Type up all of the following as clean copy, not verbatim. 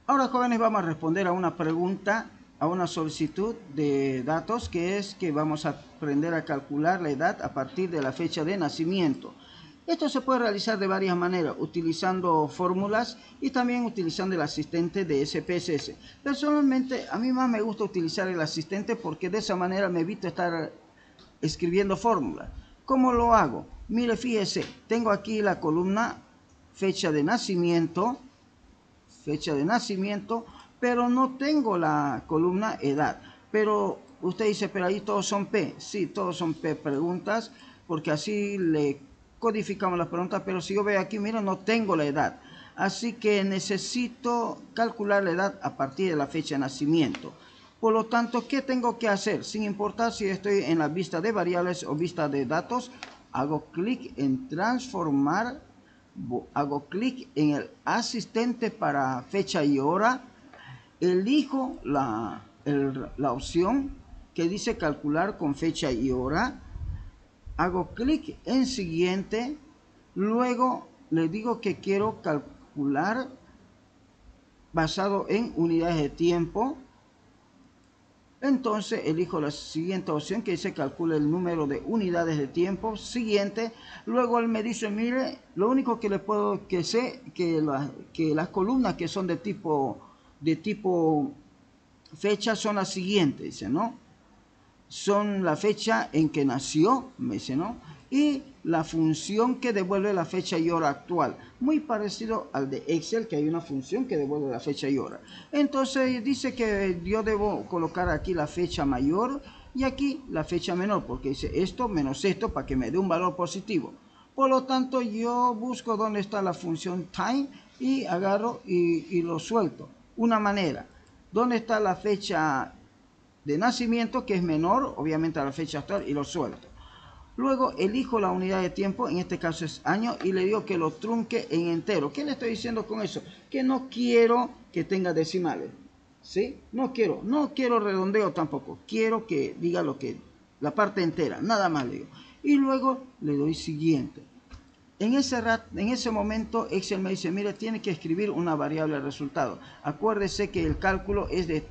Ahora, jóvenes, vamos a responder a una pregunta, a una solicitud de datos, que es que vamos a aprender a calcular la edad a partir de la fecha de nacimiento. Esto se puede realizar de varias maneras, utilizando fórmulas y también utilizando el asistente de SPSS. Personalmente, a mí más me gusta utilizar el asistente porque de esa manera me evito estar escribiendo fórmulas. ¿Cómo lo hago? Mire, fíjese, tengo aquí la columna fecha de nacimiento, pero no tengo la columna edad. Pero usted dice, pero ahí todos son P. Sí, todos son P preguntas, porque así le codificamos las preguntas, pero si yo veo aquí, mira, no tengo la edad. Así que necesito calcular la edad a partir de la fecha de nacimiento. Por lo tanto, ¿qué tengo que hacer? Sin importar si estoy en la vista de variables o vista de datos, hago clic en transformar, hago clic en el asistente para fecha y hora, elijo la opción que dice calcular con fecha y hora, hago clic en siguiente, luego le digo que quiero calcular basado en unidades de tiempo. Entonces elijo la siguiente opción que dice calcula el número de unidades de tiempo. Siguiente. Luego él me dice, mire, lo único que le puedo que sé que las columnas que son de tipo fecha son las siguientes, dice, ¿no? Son la fecha en que nació, me dice, ¿no? Y la función que devuelve la fecha y hora actual. Muy parecido al de Excel, que hay una función que devuelve la fecha y hora. Entonces dice que yo debo colocar aquí la fecha mayor y aquí la fecha menor, porque dice esto menos esto para que me dé un valor positivo. Por lo tanto, yo busco dónde está la función time y agarro y lo suelto. Una manera. ¿Dónde está la fecha de nacimiento, que es menor, obviamente, a la fecha actual, y lo suelto? Luego elijo la unidad de tiempo, en este caso es año, y le digo que lo trunque en entero. ¿Qué le estoy diciendo con eso? Que no quiero que tenga decimales, ¿sí? No quiero redondeo tampoco. Quiero que diga la parte entera, nada más le digo. Y luego le doy siguiente. En ese momento Excel me dice, mire, tiene que escribir una variable de resultado. Acuérdese que el cálculo es de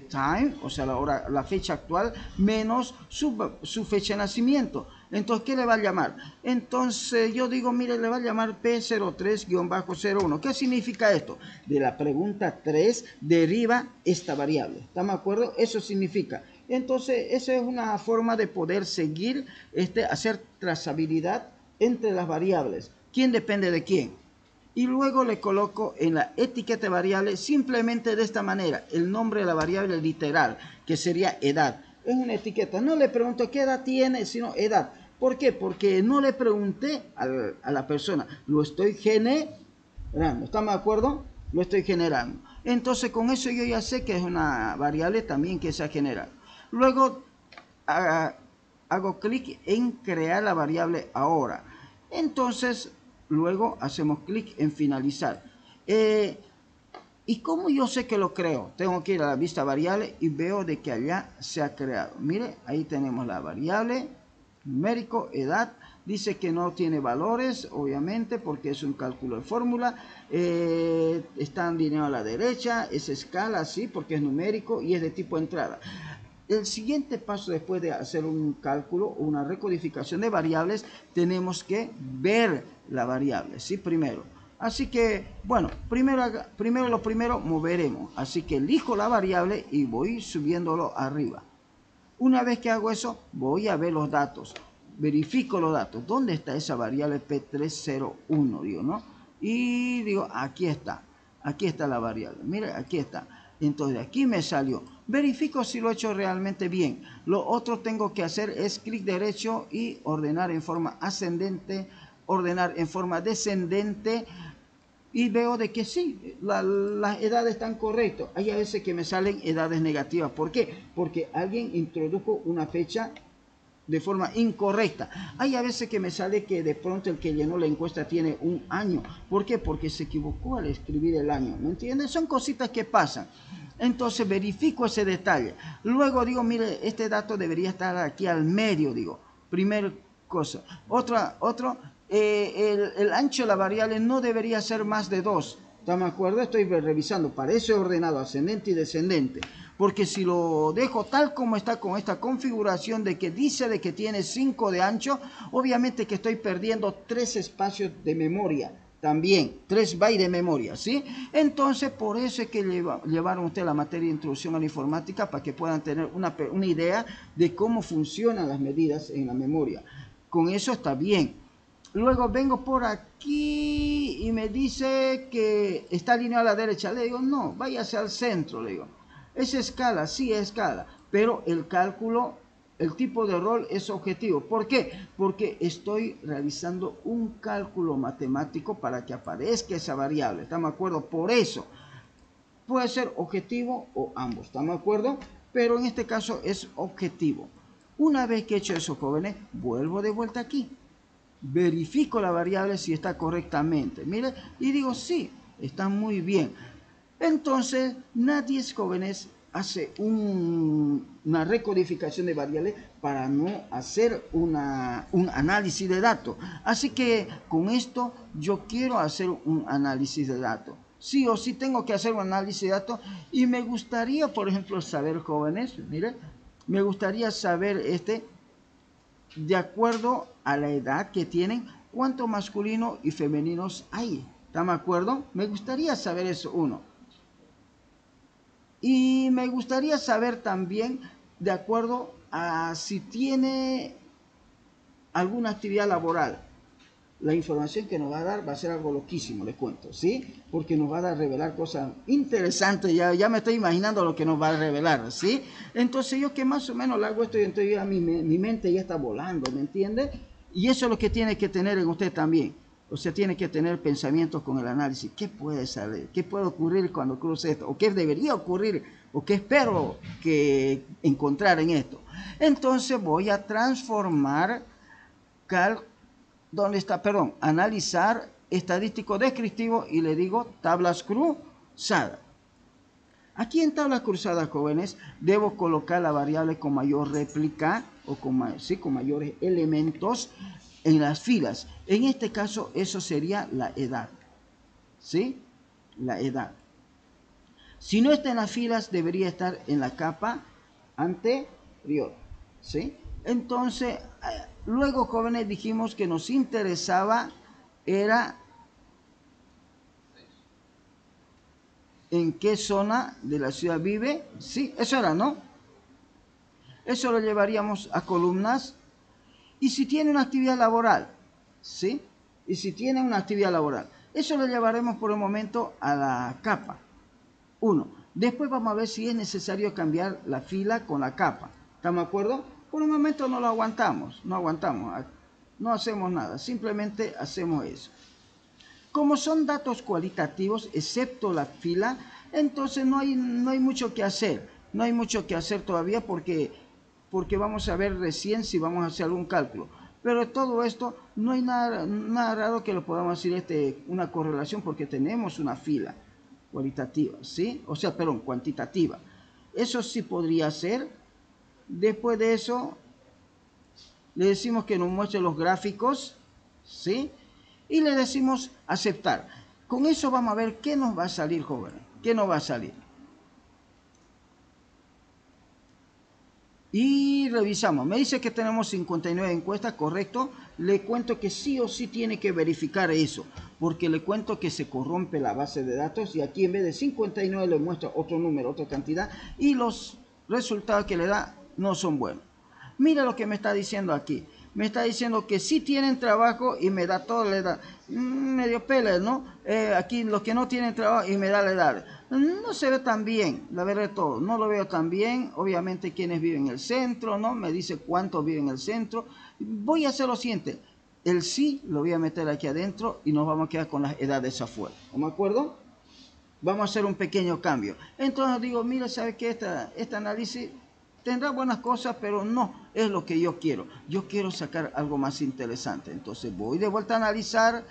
time, o sea, la fecha actual, menos su fecha de nacimiento. Entonces, ¿qué le va a llamar? Entonces, yo digo, mire, le va a llamar P03-01. ¿Qué significa esto? De la pregunta 3 deriva esta variable. ¿Estamos de acuerdo? Eso significa. Entonces, esa es una forma de poder seguir, hacer trazabilidad entre las variables. ¿Quién depende de quién? Y luego le coloco en la etiqueta de variable simplemente de esta manera el nombre de la variable literal, que sería edad. Es una etiqueta. No le pregunto qué edad tiene, sino edad. ¿Por qué? Porque no le pregunté a la persona. Lo estoy generando. ¿Estamos de acuerdo? Lo estoy generando. Entonces con eso yo ya sé que es una variable también que se ha generado. Luego hago clic en crear la variable ahora. Entonces, luego hacemos clic en finalizar. ¿Y cómo yo sé que lo creo? Tengo que ir a la vista variable y veo de que allá se ha creado. Mire, ahí tenemos la variable, numérico, edad. Dice que no tiene valores, obviamente, porque es un cálculo de fórmula. Está en dinero a la derecha, es escala, sí, porque es numérico y es de tipo entrada. El siguiente paso después de hacer un cálculo o una recodificación de variables, tenemos que ver la variable, ¿sí? Primero. Así que, bueno, primero moveremos. Así que elijo la variable y voy subiéndolo arriba. Una vez que hago eso, voy a ver los datos. Verifico los datos. ¿Dónde está esa variable P301? Digo, ¿no? Y digo, aquí está. Aquí está la variable. Mire, aquí está. Entonces, de aquí me salió. Verifico si lo he hecho realmente bien. Lo otro tengo que hacer es clic derecho y ordenar en forma ascendente, ordenar en forma descendente. Y veo de que sí, las edades están correctas. Hay a veces que me salen edades negativas. ¿Por qué? Porque alguien introdujo una fecha de forma incorrecta. Hay a veces que me sale que de pronto el que llenó la encuesta tiene un año. ¿Por qué? Porque se equivocó al escribir el año. ¿Me entiendes? Son cositas que pasan. Entonces verifico ese detalle. Luego digo, mire, este dato debería estar aquí al medio, digo. Primera cosa. Otro, el ancho de la variable no debería ser más de 2. ¿Estamos de acuerdo? Estoy revisando, para eso he ordenado ascendente y descendente. Porque si lo dejo tal como está con esta configuración de que dice de que tiene 5 de ancho, obviamente que estoy perdiendo 3 espacios de memoria. También 3 bytes de memoria, ¿sí? Entonces, por eso es que llevaron ustedes la materia de introducción a la informática para que puedan tener una idea de cómo funcionan las medidas en la memoria. Con eso está bien. Luego vengo por aquí y me dice que está alineado a la derecha. Le digo, no, váyase al centro, le digo. Es escala, sí es escala, pero el cálculo, el tipo de rol es objetivo. ¿Por qué? Porque estoy realizando un cálculo matemático para que aparezca esa variable. ¿Estamos de acuerdo? Por eso puede ser objetivo o ambos. ¿Estamos de acuerdo? Pero en este caso es objetivo. Una vez que he hecho eso, jóvenes, vuelvo de vuelta aquí. Verifico la variable si está correctamente. Mire, y digo, sí, está muy bien. Entonces, nadie, jóvenes, hace una recodificación de variables para no hacer un análisis de datos. Así que con esto yo quiero hacer un análisis de datos. Sí o sí tengo que hacer un análisis de datos y me gustaría, por ejemplo, saber, jóvenes, mire, me gustaría saber de acuerdo a la edad que tienen, cuántos masculinos y femeninos hay. ¿Están de acuerdo? Me gustaría saber eso, uno. Y me gustaría saber también, de acuerdo a si tiene alguna actividad laboral. La información que nos va a dar va a ser algo loquísimo, les cuento, ¿sí? Porque nos va a revelar cosas interesantes, ya me estoy imaginando lo que nos va a revelar, ¿sí? Entonces yo que más o menos le hago esto y entonces ya mi mente ya está volando, ¿me entiende? Y eso es lo que tiene que tener en usted también. O sea, tiene que tener pensamientos con el análisis. ¿Qué puede salir? ¿Qué puede ocurrir cuando cruce esto? ¿O qué debería ocurrir? ¿O qué espero que encontrar en esto? Entonces voy a transformar ¿dónde está? Perdón, analizar estadístico descriptivo y le digo tablas cruzadas. Aquí en tablas cruzadas, jóvenes, debo colocar la variable con mayor réplica o con mayores elementos en las filas. En este caso, eso sería la edad. ¿Sí? La edad. Si no está en las filas, debería estar en la capa anterior. ¿Sí? Entonces, luego, jóvenes, dijimos que nos interesaba era en qué zona de la ciudad vive. Sí, eso era, ¿no? Eso lo llevaríamos a columnas. Y si tiene una actividad laboral, ¿sí? Y si tiene una actividad laboral, eso lo llevaremos por el momento a la capa 1. Después vamos a ver si es necesario cambiar la fila con la capa. ¿Estamos de acuerdo? Por un momento no lo aguantamos, no hacemos nada, simplemente hacemos eso. Como son datos cualitativos, excepto la fila, entonces no hay mucho que hacer. No hay mucho que hacer todavía porque vamos a ver recién si vamos a hacer algún cálculo. Pero todo esto no hay nada raro que lo podamos decir una correlación porque tenemos una fila cualitativa, ¿sí? O sea, perdón, cuantitativa. Eso sí podría ser. Después de eso, le decimos que nos muestre los gráficos, ¿sí? Y le decimos aceptar. Con eso vamos a ver qué nos va a salir, jóvenes. ¿Qué nos va a salir? Y revisamos. Me dice que tenemos 59 encuestas, correcto. Le cuento que sí o sí tiene que verificar eso. Porque le cuento que se corrompe la base de datos. Y aquí en vez de 59 le muestra otro número, otra cantidad. Y los resultados que le da no son buenos. Mira lo que me está diciendo aquí. Me está diciendo que sí tienen trabajo y me da todo, le da medio pele, ¿no? Aquí los que no tienen trabajo y me da la edad. No se ve tan bien, la verdad de todo. No lo veo tan bien. Obviamente quienes viven en el centro, ¿no? Me dice cuántos viven en el centro. Voy a hacer lo siguiente. El sí lo voy a meter aquí adentro y nos vamos a quedar con las edades afuera. ¿No me acuerdo? Vamos a hacer un pequeño cambio. Entonces digo, mira, ¿sabe qué? Este análisis tendrá buenas cosas, pero no es lo que yo quiero. Yo quiero sacar algo más interesante. Entonces voy de vuelta a analizar,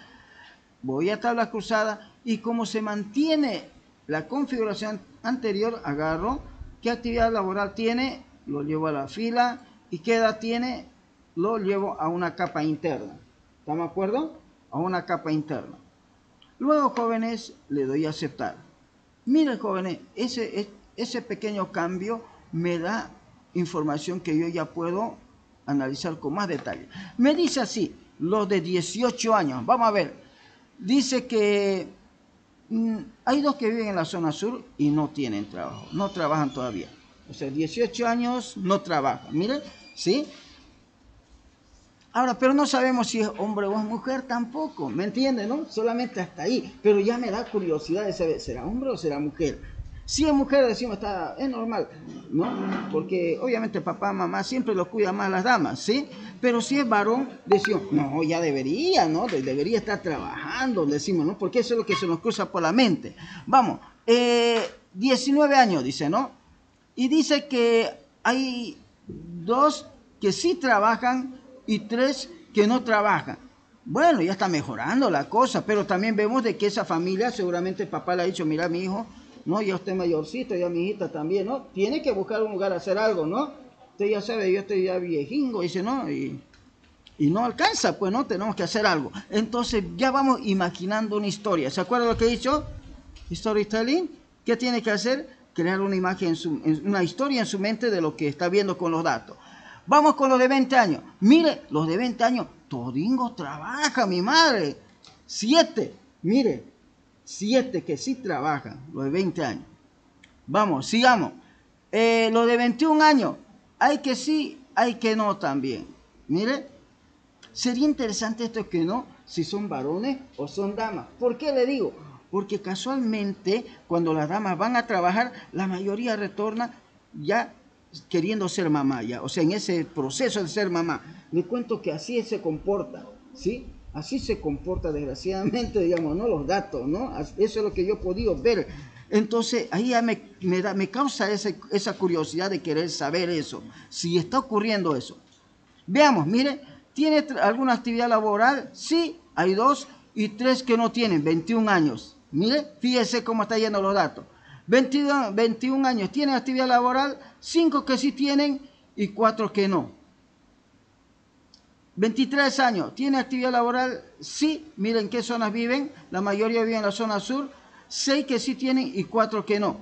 voy a tabla cruzada y como se mantiene la configuración anterior, agarro qué actividad laboral tiene, lo llevo a la fila y qué edad tiene, lo llevo a una capa interna. ¿Estamos de acuerdo? A una capa interna. Luego, jóvenes, le doy a aceptar. Miren, jóvenes, ese pequeño cambio me da información que yo ya puedo analizar con más detalle. Me dice así, los de 18 años, vamos a ver, dice que hay dos que viven en la zona sur y no tienen trabajo, no trabajan todavía. O sea, 18 años no trabajan, miren, ¿sí? Ahora, pero no sabemos si es hombre o es mujer tampoco, ¿me entienden, no? Solamente hasta ahí, pero ya me da curiosidad de saber, ¿será hombre o será mujer? Si es mujer, decimos, es normal, ¿no? Porque obviamente papá, mamá siempre lo cuida más las damas, ¿sí? Pero si es varón, decimos, no, ya debería, ¿no? Debería estar trabajando, decimos, ¿no? Porque eso es lo que se nos cruza por la mente. Vamos, 19 años, dice, ¿no? Y dice que hay 2 que sí trabajan y 3 que no trabajan. Bueno, ya está mejorando la cosa, pero también vemos de que esa familia, seguramente el papá le ha dicho, mira mi hijo, no, ya usted mayorcito, ya mi hijita también, ¿no? Tiene que buscar un lugar a hacer algo, ¿no? Usted ya sabe, yo estoy ya viejingo, dice, ¿no? Y no alcanza, pues, ¿no? Tenemos que hacer algo. Entonces ya vamos imaginando una historia. ¿Se acuerda lo que he dicho? Storytelling. ¿Qué tiene que hacer? Crear una imagen, una historia en su mente de lo que está viendo con los datos. Vamos con los de 20 años. Mire, los de 20 años, todingo trabaja, mi madre. 7, mire, 7 que sí trabajan, los de 20 años. Vamos, sigamos. Los de 21 años, hay que sí, hay que no también. Mire, sería interesante esto que no, si son varones o son damas. ¿Por qué le digo? Porque casualmente cuando las damas van a trabajar, la mayoría retorna ya queriendo ser mamá, ya, o sea, en ese proceso de ser mamá. Le cuento que así se comporta, ¿sí? Así se comporta desgraciadamente, digamos, ¿no? Los datos, ¿no? Eso es lo que yo he podido ver. Entonces, ahí ya me causa esa curiosidad de querer saber eso, si está ocurriendo eso. Veamos, mire, ¿tiene alguna actividad laboral? Sí, hay 2 y 3 que no tienen, 21 años. Mire, fíjese cómo está yendo los datos. 21 años tienen actividad laboral, 5 que sí tienen y 4 que no. 23 años, ¿tiene actividad laboral? Sí, miren qué zonas viven, la mayoría vive en la zona sur, 6 que sí tienen y 4 que no.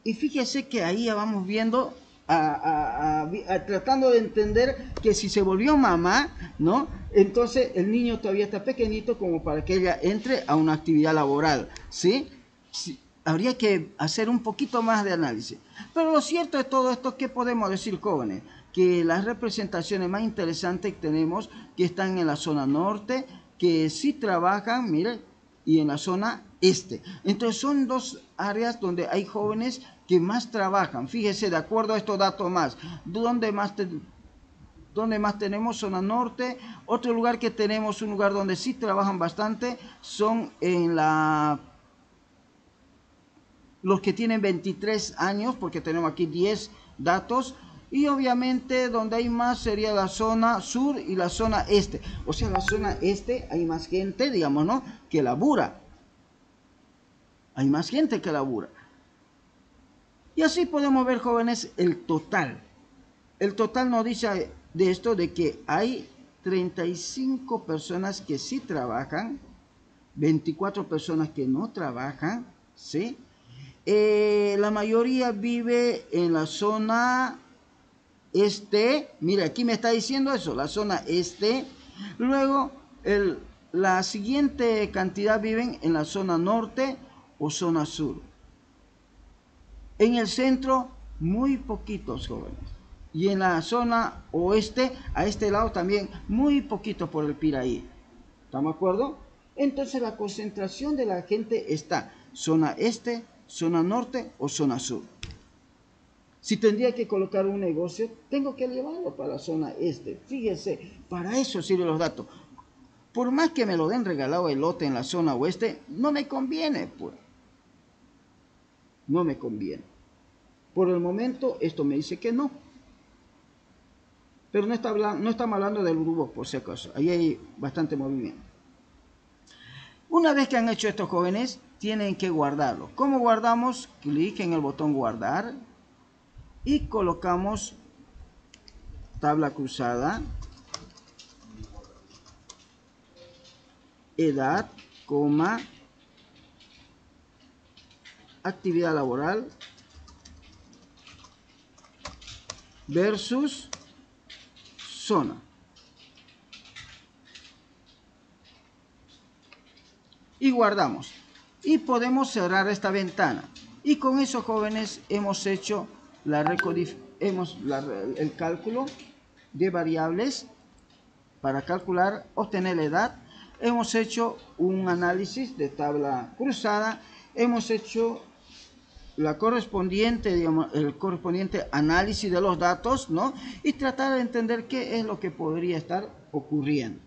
Y fíjese que ahí ya vamos viendo, tratando de entender que si se volvió mamá, ¿no? Entonces el niño todavía está pequeñito como para que ella entre a una actividad laboral, ¿sí? Sí, habría que hacer un poquito más de análisis. Pero lo cierto de todo esto, ¿qué podemos decir, jóvenes? Que las representaciones más interesantes que tenemos, que están en la zona norte, que sí trabajan, mire, y en la zona este. Entonces son 2 áreas donde hay jóvenes que más trabajan. Fíjese, de acuerdo a estos datos más, ¿dónde más tenemos? Zona norte. Otro lugar que tenemos, un lugar donde sí trabajan bastante, son en los que tienen 23 años, porque tenemos aquí 10 datos. Y obviamente donde hay más sería la zona sur y la zona este. O sea, la zona este hay más gente, digamos, ¿no? Que labura. Hay más gente que labura. Y así podemos ver, jóvenes, el total. El total nos dice de esto de que hay 35 personas que sí trabajan, 24 personas que no trabajan, ¿sí? La mayoría vive en la zona este. Mira, aquí me está diciendo eso, la zona este. Luego, la siguiente cantidad viven en la zona norte o zona sur. En el centro, muy poquitos jóvenes. Y en la zona oeste, a este lado también, muy poquito por el Piraí. ¿Estamos de acuerdo? Entonces la concentración de la gente está zona este, zona norte o zona sur. Si tendría que colocar un negocio, tengo que llevarlo para la zona este. Fíjese, para eso sirven los datos. Por más que me lo den regalado el lote en la zona oeste, no me conviene, pues. No me conviene. Por el momento, esto me dice que no. Pero no estamos hablando del grupo, por si acaso. Ahí hay bastante movimiento. Una vez que han hecho estos jóvenes, tienen que guardarlo. ¿Cómo guardamos? Clic en el botón guardar y colocamos tabla cruzada, edad, coma, actividad laboral versus zona. Y guardamos. Y podemos cerrar esta ventana. Y con eso, jóvenes, hemos hecho el cálculo de variables para calcular, obtener la edad. Hemos hecho un análisis de tabla cruzada. Hemos hecho la correspondiente, digamos, el correspondiente análisis de los datos, ¿no? Y tratar de entender qué es lo que podría estar ocurriendo.